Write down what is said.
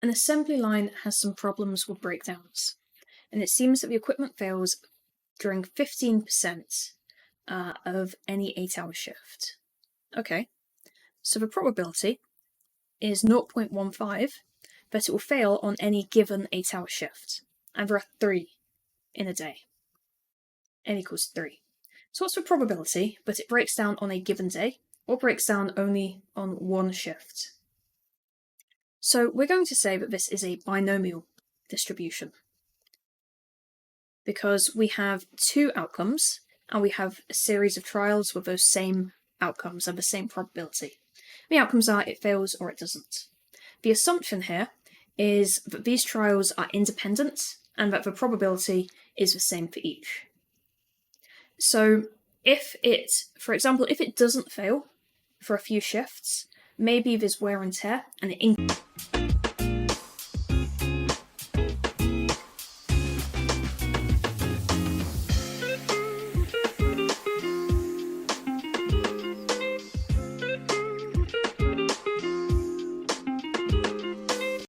an assembly line has some problems with breakdowns, and it seems that the equipment fails during 15% of any 8-hour shift. Okay, so the probability is 0.15 that it will fail on any given 8-hour shift, and there are 3 in a day. N equals 3. So what's the probability that it breaks down on a given day, or breaks down only on one shift? So we're going to say that this is a binomial distribution, because we have 2 outcomes, and we have a series of trials with those same outcomes and the same probability. The outcomes are it fails or it doesn't. The assumption here is that these trials are independent and that the probability is the same for each. So if it, for example, if it doesn't fail for a few shifts, maybe there's wear and tear and it